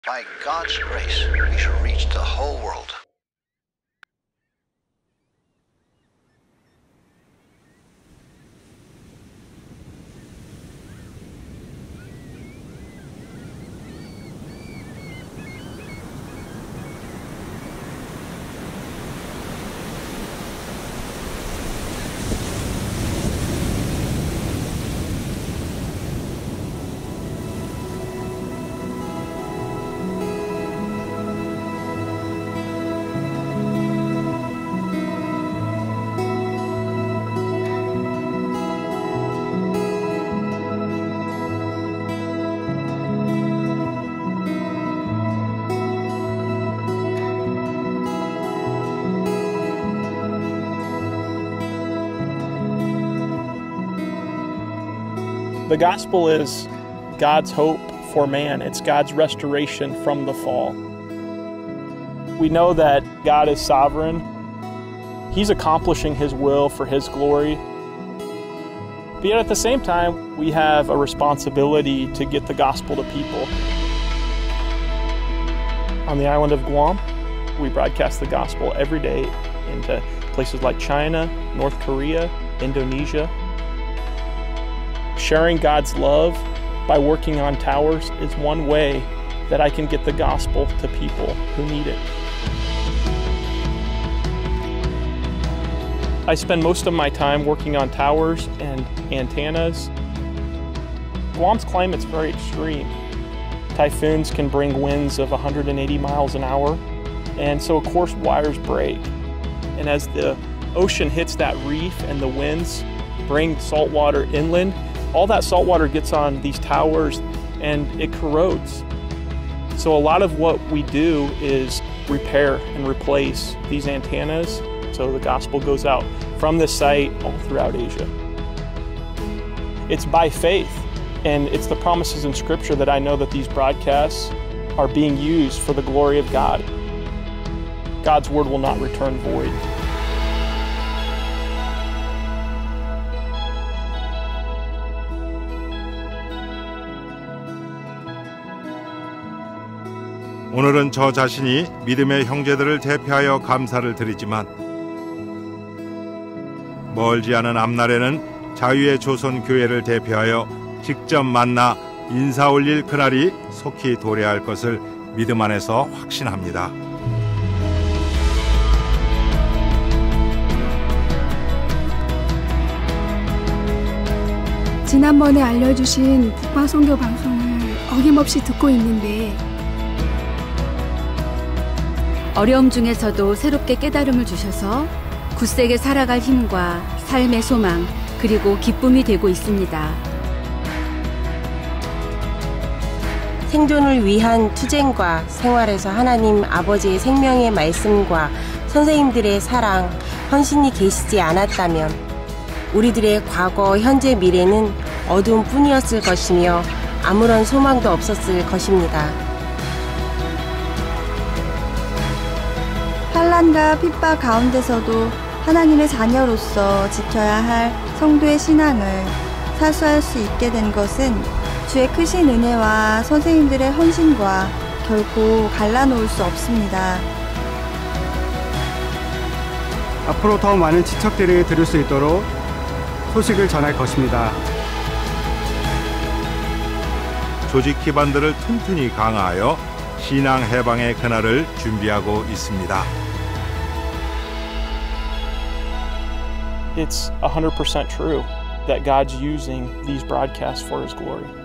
By God's grace, we shall reach the whole world. The gospel is God's hope for man. It's God's restoration from the fall. We know that God is sovereign. He's accomplishing His will for His glory. But yet at the same time, we have a responsibility to get the gospel to people. On the island of Guam, we broadcast the gospel every day into places like China, North Korea, Indonesia. Sharing God's love by working on towers is one way that I can get the gospel to people who need it. I spend most of my time working on towers and antennas. Guam's climate's very extreme. Typhoons can bring winds of 180 miles an hour, and so of course wires break. And as the ocean hits that reef and the winds bring salt water inland, all that salt water gets on these towers and it corrodes. So a lot of what we do is repair and replace these antennas so the gospel goes out from this site all throughout Asia. It's by faith, and it's the promises in Scripture that I know that these broadcasts are being used for the glory of God. God's word will not return void. 오늘은 저 자신이 믿음의 형제들을 대표하여 감사를 드리지만 멀지 않은 앞날에는 자유의 조선 교회를 대표하여 직접 만나 인사 올릴 그날이 속히 도래할 것을 믿음 안에서 확신합니다. 지난번에 알려주신 북방선교 방송을 어김없이 듣고 있는데 어려움 중에서도 새롭게 깨달음을 주셔서 굳세게 살아갈 힘과 삶의 소망 그리고 기쁨이 되고 있습니다. 생존을 위한 투쟁과 생활에서 하나님 아버지의 생명의 말씀과 선생님들의 사랑, 헌신이 계시지 않았다면 우리들의 과거, 현재, 미래는 어두움뿐이었을 것이며 아무런 소망도 없었을 것입니다. 환난과 핍박 가운데서도 하나님의 자녀로서 지켜야 할 성도의 신앙을 사수할 수 있게 된 것은 주의 크신 은혜와 선생님들의 헌신과 결코 갈라놓을 수 없습니다. 앞으로 더 많은 친척들이 들을 수 있도록 소식을 전할 것입니다. 조직 기반들을 튼튼히 강화하여 신앙 해방의 그날을 준비하고 있습니다. It's 100% true that God's using these broadcasts for His glory.